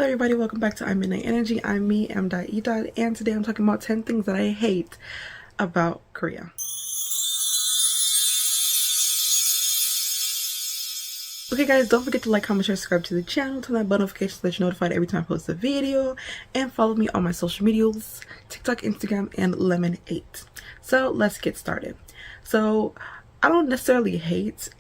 Hello everybody, welcome back to Midnight Energy. I'm me, IMMYDNIGHTENERGY, and today I'm talking about 10 things that I hate about Korea. Okay guys, don't forget to like, comment, share, subscribe to the channel, turn that bell notification so that you're notified every time I post a video, and follow me on my social medias, TikTok, Instagram, and Lemon8. So let's get started. So I don't necessarily hate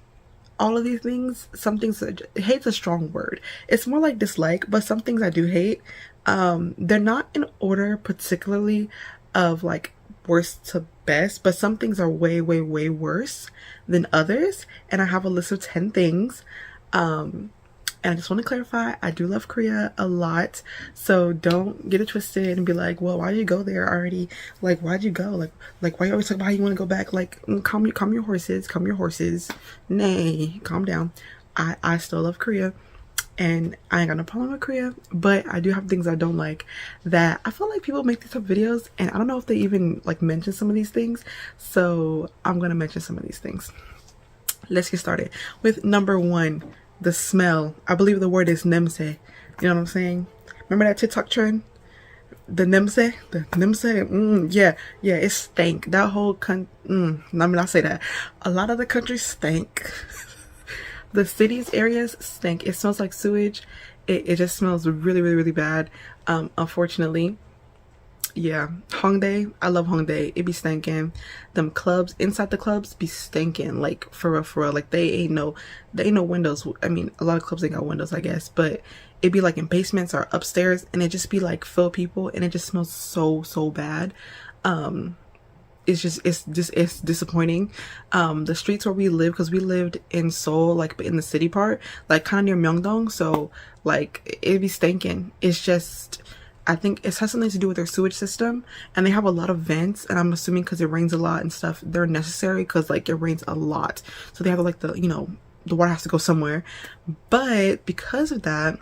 all of these things. Some things, hate's a strong word. It's more like dislike, but some things I do hate. They're not in order particularly of like worst to best, but some things are way worse than others, and I have a list of 10 things. And I just want to clarify, I do love Korea a lot, so don't get it twisted and be like, well, why did you go there already? Like, why'd you go? Like why you always talk about how you want to go back? Like, calm your horses. Nay, calm down. I still love Korea, and I ain't got no problem with Korea, but I do have things I don't like that I feel like people make these type of videos, and I don't know if they even like mention some of these things, so I'm gonna mention some of these things. Let's get started with number 1. The smell. I believe the word is nemse. You know what I'm saying? Remember that TikTok trend? The nemse? Yeah, it stank. That whole let me not say that. A lot of the countries stank. The cities, areas stink. It smells like sewage. It just smells really bad. Unfortunately. Yeah, Hongdae, I love Hongdae. It be stinking. Them clubs, inside the clubs be stinking, like for real. Like they ain't no windows. I mean, a lot of clubs ain't got windows, I guess, but it be like in basements or upstairs, and it just be like full of people, and it just smells so bad. It's disappointing. The streets where we live, because we lived in Seoul, like in the city part, like kind of near Myeongdong, so like it be stinking. It's just, I think it has something to do with their sewage system, and they have a lot of vents, and I'm assuming because it rains a lot and stuff, they're necessary because like it rains a lot, so they have like the, you know, the water has to go somewhere. But because of that,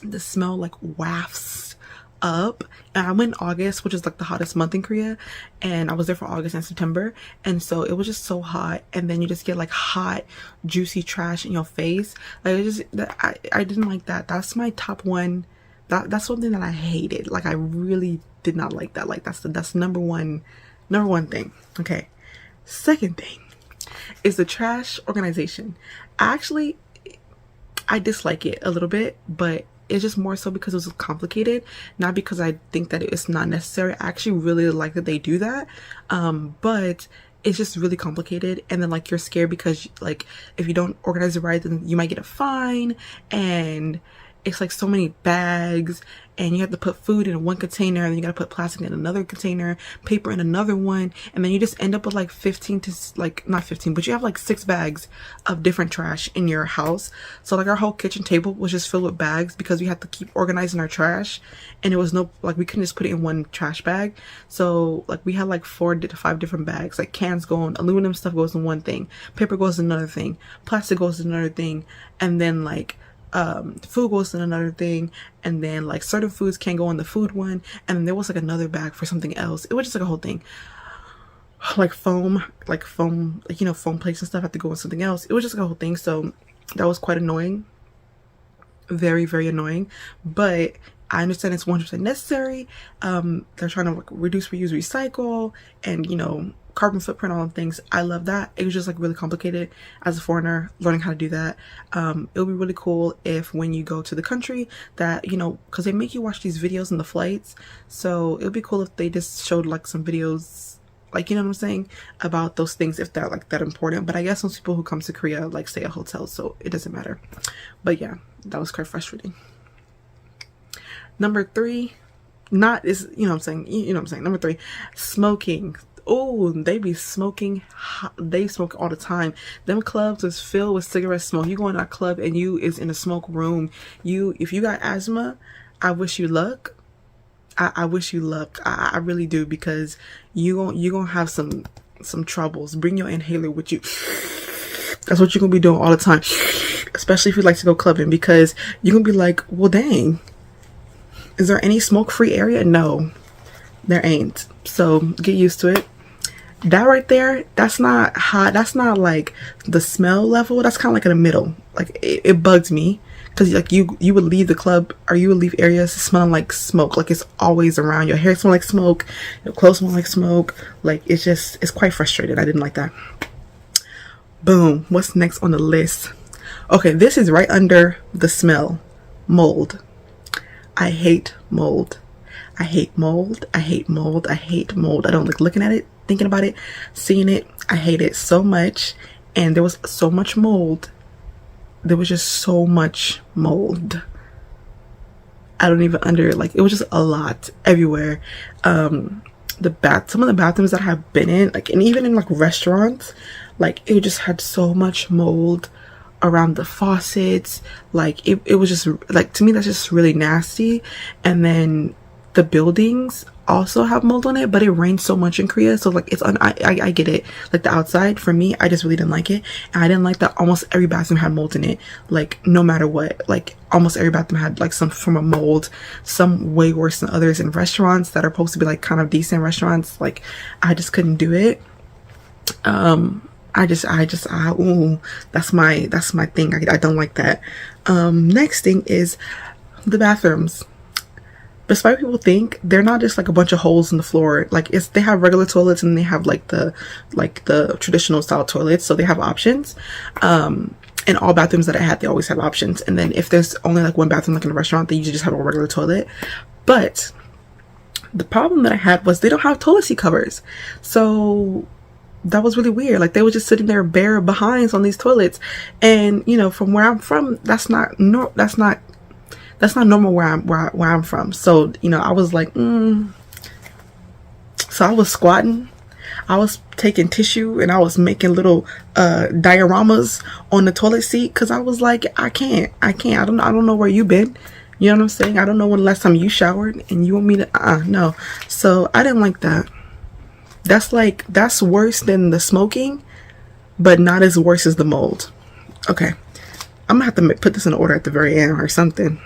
the smell like wafts up. And I went in August, which is like the hottest month in Korea, and I was there for August and September, and so it was just so hot, and then you just get like hot juicy trash in your face. Like, it just, I didn't like that. That's my top one. That's something that I hated. Like, I really did not like that. Like, that's number one thing. Okay. Second thing is the trash organization. I dislike it a little bit, but it's just more so because it was complicated, not because I think that it's not necessary. I actually really like that they do that, but it's just really complicated, and then like you're scared because like if you don't organize it right, then you might get a fine, and it's like so many bags, and you have to put food in one container, and then you gotta put plastic in another container, paper in another one, and then you just end up with like 15 to like, not 15, but you have like 6 bags of different trash in your house. So like our whole kitchen table was just filled with bags because we had to keep organizing our trash, and it was no, like we couldn't just put it in one trash bag. So like we had like 4 to 5 different bags. Like cans go in, aluminum stuff goes in one thing, paper goes in another thing, plastic goes in another thing, and then like food goes in another thing, and then like certain foods can't go in the food one, and then there was like another bag for something else. It was just like a whole thing. Like foam, like, you know, foam plates and stuff have to go in something else. It was just like a whole thing. So that was quite annoying. Very annoying. But I understand it's 100% necessary. They're trying to like reduce, reuse, recycle, and, you know, carbon footprint, all the things. I love that. It was just like really complicated as a foreigner learning how to do that. It would be really cool if when you go to the country that, you know, because they make you watch these videos in the flights, so it would be cool if they just showed like some videos, like, you know what I'm saying, about those things, if they're like that important. But I guess most people who come to Korea like stay at hotels, so it doesn't matter. But yeah, that was quite frustrating. Number 3, not is, you know what I'm saying, you know what I'm saying, number 3, smoking. Oh, they be smoking. They smoke all the time. Them clubs is filled with cigarette smoke. You go in that club and you is in a smoke room. If you got asthma, I wish you luck. I wish you luck. I really do, because you gonna have some troubles. Bring your inhaler with you. That's what you're gonna be doing all the time, especially if you like to go clubbing, because you're gonna be like, well, dang, is there any smoke-free area? No, there ain't. So get used to it. That right there, that's not hot. That's not like the smell level. That's kind of like in the middle. Like it bugs me because like you would leave the club or you would leave areas smelling like smoke, like it's always around. Your hair smell like smoke, your clothes smell like smoke. Like it's quite frustrating. I didn't like that. Boom. What's next on the list? Okay, this is right under the smell. Mold. I hate mold. I hate mold. I hate mold. I hate mold. I don't like looking at it, thinking about it, seeing it. I hate it so much. And there was so much mold. There was just so much mold. I don't even it was just a lot everywhere. Some of the bathrooms that I've been in, like, and even in like restaurants, like it just had so much mold around the faucets. Like it was just like, to me, that's just really nasty. And then the buildings also have mold on it, but it rains so much in Korea, so like I get it. Like the outside, for me, I just really didn't like it. And I didn't like that almost every bathroom had mold in it. Like no matter what, like almost every bathroom had like some form of mold, some way worse than others. In restaurants that are supposed to be like kind of decent restaurants, like I just couldn't do it. Ooh, that's my thing. I don't like that. Next thing is the bathrooms. Despite people think, they're not just like a bunch of holes in the floor. Like they have regular toilets and they have like the traditional style toilets, so they have options. In all bathrooms that I had, they always have options. And then if there's only like one bathroom like in a restaurant, they usually just have a regular toilet. But the problem that I had was they don't have toilet seat covers. So that was really weird. Like they were just sitting there bare behinds on these toilets. And you know, from where I'm from, that's not normal where I'm from. So, you know, I was like, So I was squatting, I was taking tissue, and I was making little dioramas on the toilet seat, because I was like, I can't. I don't know where you've been. You know what I'm saying? I don't know when the last time you showered and you want me to no. So I didn't like that. That's worse than the smoking, but not as worse as the mold. Okay, I'm gonna have to put this in order at the very end or something.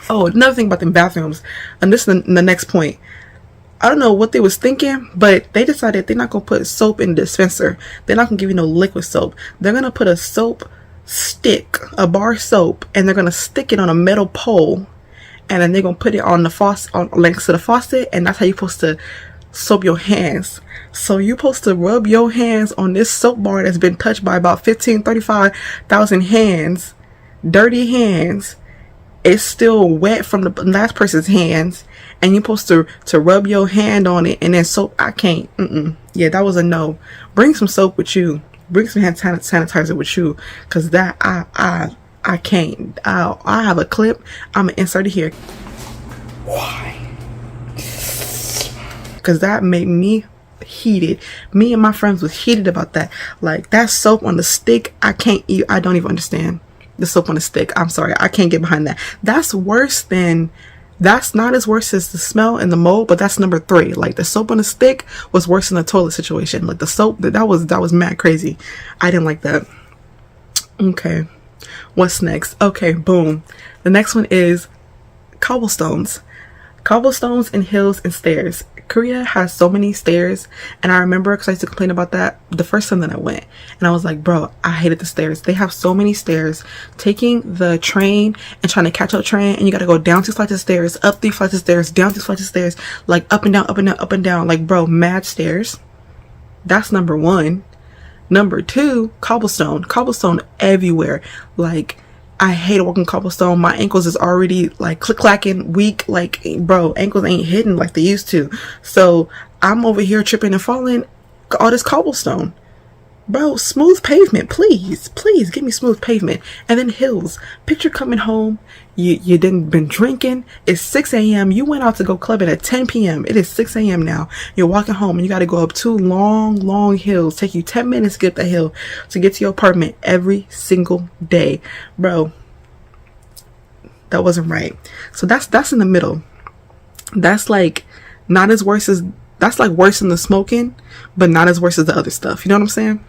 Oh, another thing about them bathrooms, and this is the next point. I don't know what they was thinking, but they decided they're not gonna put soap in the dispenser. They're not gonna give you no liquid soap. They're gonna put a soap stick, a bar soap, and they're gonna stick it on a metal pole, and then they're gonna put it on the faucet, next to the faucet, and that's how you're supposed to soap your hands. So you're supposed to rub your hands on this soap bar that's been touched by about 35,000 hands, dirty hands. It's still wet from the last person's hands, and you're supposed to rub your hand on it and then soap. I can't. Yeah, that was a no. Bring some soap with you. Bring some hand sanitizer with you, because that I can't. I have a clip. I'm gonna insert it here. Why? Because that made me heated. Me and my friends was heated about that. Like that soap on the stick, I can't eat. I don't even understand. The soap on the stick, I'm sorry, I can't get behind that. That's not as worse as the smell and the mold, but that's number 3. Like the soap on the stick was worse than the toilet situation. Like the soap, that was mad crazy. I didn't like that. Okay, what's next? Okay, boom. The next one is cobblestones and hills and stairs. Korea has so many stairs, and I remember, because I used to complain about that the first time that I went, and I was like, bro, I hated the stairs. They have so many stairs. Taking the train and trying to catch up train, and you gotta go down 2 flights of stairs, up 3 flights of stairs, down 2 flights of stairs, like up and down, up and down, up and down. Like, bro, mad stairs. That's number 1. Number 2, cobblestone everywhere. Like, I hate walking cobblestone. My ankles is already like click-clacking, weak. Like, bro, ankles ain't hitting like they used to. So I'm over here tripping and falling. All this cobblestone. Bro, smooth pavement, please. Please give me smooth pavement. And then hills. Picture coming home. You didn't been drinking. It's 6 a.m. You went out to go clubbing at 10 p.m. It is 6 a.m. now. You're walking home and you got to go up 2 long hills. Take you 10 minutes to get the hill to get to your apartment every single day. Bro, that wasn't right. So that's in the middle. That's like not as worse as, that's like worse than the smoking, but not as worse as the other stuff. You know what I'm saying?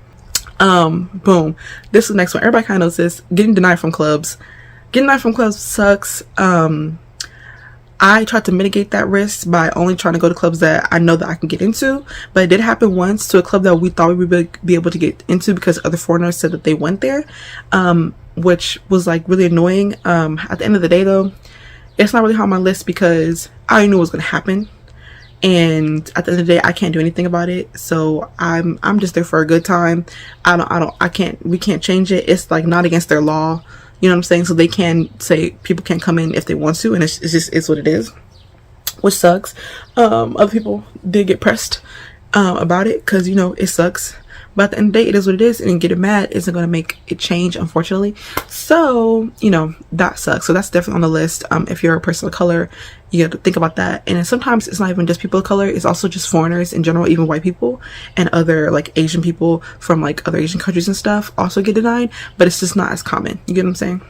Boom. This is the next one. Everybody kind of knows this. Getting denied from clubs. Getting denied from clubs sucks. I tried to mitigate that risk by only trying to go to clubs that I know that I can get into, but it did happen once to a club that we thought we would be able to get into because other foreigners said that they went there. which was like really annoying. At the end of the day though, it's not really on my list because I already knew what was going to happen. And at the end of the day, I can't do anything about it. So I'm just there for a good time. We can't change it. It's like not against their law. You know what I'm saying? So they can say people can't come in if they want to, and it's what it is, which sucks. Other people did get pressed about it because, you know, it sucks. But at the end of the day, it is what it is, and getting mad isn't going to make it change, unfortunately. So, you know, that sucks. So that's definitely on the list. If you're a person of color, you have to think about that. And then sometimes it's not even just people of color. It's also just foreigners in general, even white people and other like Asian people from like other Asian countries and stuff also get denied. But it's just not as common. You get what I'm saying?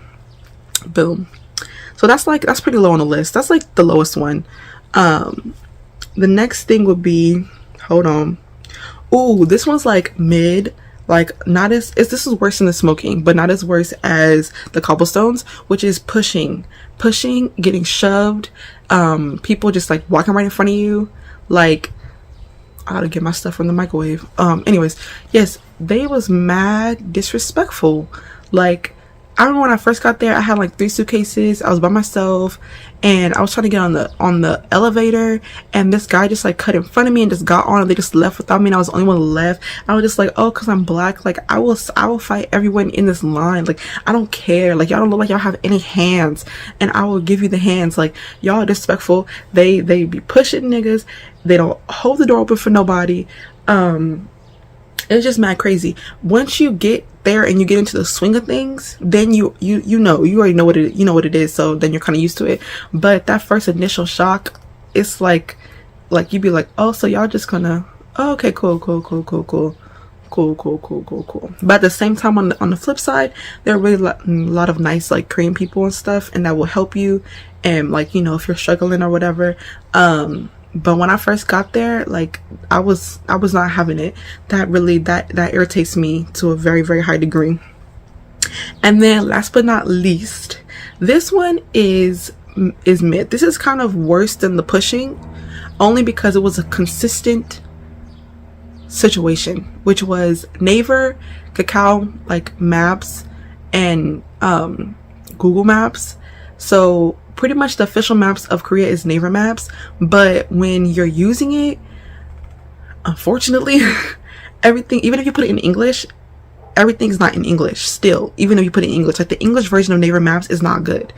Boom. So that's pretty low on the list. That's like the lowest one. The next thing would be, hold on. Ooh, this one's like mid, like not as, this is worse than the smoking, but not as worse as the cobblestones, which is pushing, getting shoved, people just like walking right in front of you. Like, I gotta get my stuff from the microwave. Anyways, yes, they was mad disrespectful. Like, I remember when I first got there, I had like 3 suitcases. I was by myself, and I was trying to get on the elevator, and this guy just like cut in front of me and just got on, and they just left without me, and I was the only one left. I was just like, oh, because I'm black, like I will fight everyone in this line. Like, I don't care. Like, y'all don't look like y'all have any hands, and I will give you the hands. Like, y'all are disrespectful. They be pushing niggas. They don't hold the door open for nobody. It's just mad crazy. Once you get there and you get into the swing of things, then you already know what it is, so then you're kind of used to it. But that first initial shock, it's like you'd be like, oh, so y'all just gonna, oh, okay, cool. But at the same time, on the flip side, there are really a lot of nice like Korean people and stuff, and that will help you, and like, you know, if you're struggling or whatever. But when I first got there, like I was not having it. That irritates me to a very, very high degree. And then last but not least, this one is mid. This is kind of worse than the pushing, only because it was a consistent situation, which was Naver, Kakao, like maps, and Google Maps. So pretty much the official maps of Korea is Naver Maps, but when you're using it, unfortunately, everything, even if you put it in English, everything's not in English still. Even if you put it in English, like the English version of Naver Maps is not good,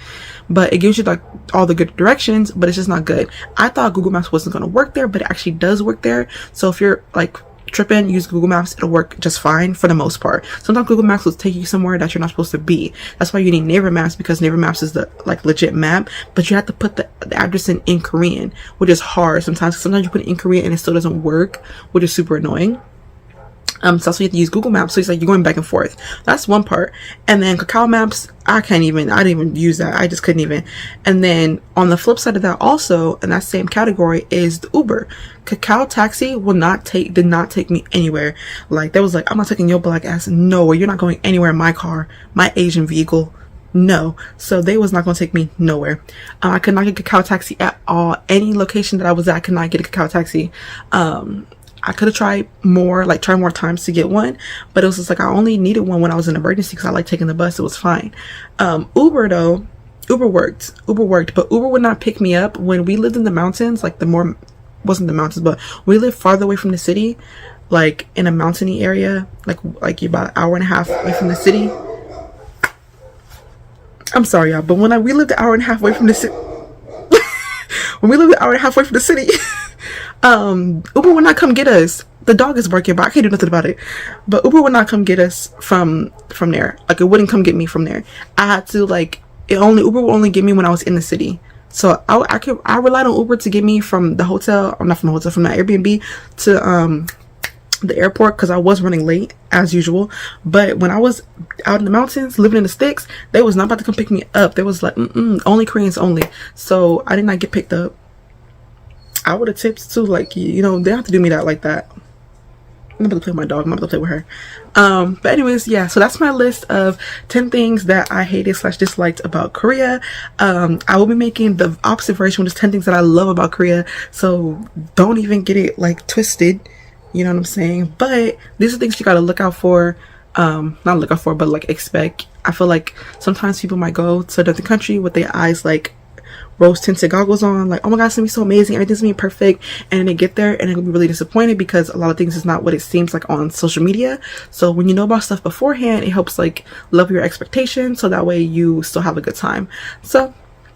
but it gives you like all the good directions, but it's just not good. I thought Google Maps wasn't going to work there, but it actually does work there. So if you're like tripping, use Google Maps, it'll work just fine for the most part. Sometimes Google Maps will take you somewhere that you're not supposed to be. That's why you need Naver Maps, because Naver Maps is the like legit map, but you have to put the address in Korean, which is hard sometimes. Sometimes you put it in Korean and it still doesn't work, which is super annoying. So that's why you have to use Google Maps. So it's like you're going back and forth. That's one part. And then Kakao Maps, I didn't even use that. I just couldn't even. And then on the flip side of that, also in that same category, is the Uber. Kakao Taxi did not take me anywhere. Like, they was like, I'm not taking your black ass nowhere. You're not going anywhere in my car, my Asian vehicle. No. So they was not going to take me nowhere. I could not get Kakao Taxi at all. Any location that I was at, I could not get a Kakao Taxi. I could have tried more times to get one, but it was just like I only needed one when I was in an emergency because I like taking the bus. It was fine. Uber though, Uber worked, but Uber would not pick me up when we lived in the mountains. Like wasn't the mountains, but we lived farther away from the city, like in a mountainy area, like you're about an hour and a half away from the city. I'm sorry, y'all, but when we lived an hour and a half away from the city, Uber would not come get us. The dog is barking, but I can't do nothing about it. But Uber would not come get us from there. Like, it wouldn't come get me from there. I had to Uber would only get me when I was in the city. So I relied on Uber to get me from the hotel, or not from the hotel, from the Airbnb to the airport, because I was running late as usual. But when I was out in the mountains living in the sticks, they was not about to come pick me up. They was like, only Koreans only. So I did not get picked up. I would have tipped too, like, you know, they have to do me that like that. I'm about to play with my dog. I'm about to play with her. But anyways, yeah, so that's my list of 10 things that I hated/disliked about Korea. I will be making the opposite version, which is 10 things that I love about Korea. So don't even get it like twisted. You know what I'm saying? But these are things you got to look out for. not looking for, but like expect. I feel like sometimes people might go to another country with their eyes like rose tinted goggles on, like, oh my god, it's gonna be so amazing, everything's gonna be perfect, and then they get there and they're gonna be really disappointed because a lot of things is not what it seems like on social media. So when you know about stuff beforehand, it helps like level your expectations, so that way you still have a good time. So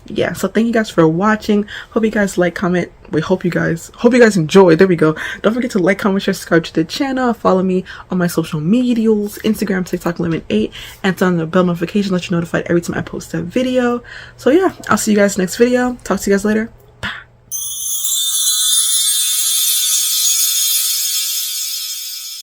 yeah, so thank you guys for watching. Hope you guys like, comment, hope you guys enjoy. There we go. Don't forget to like, comment, share, subscribe to the channel, follow me on my social medias, Instagram, TikTok, Lemon8, and turn on the bell notification, let you notified every time I post a video. So yeah, I'll see you guys next video. Talk to you guys later.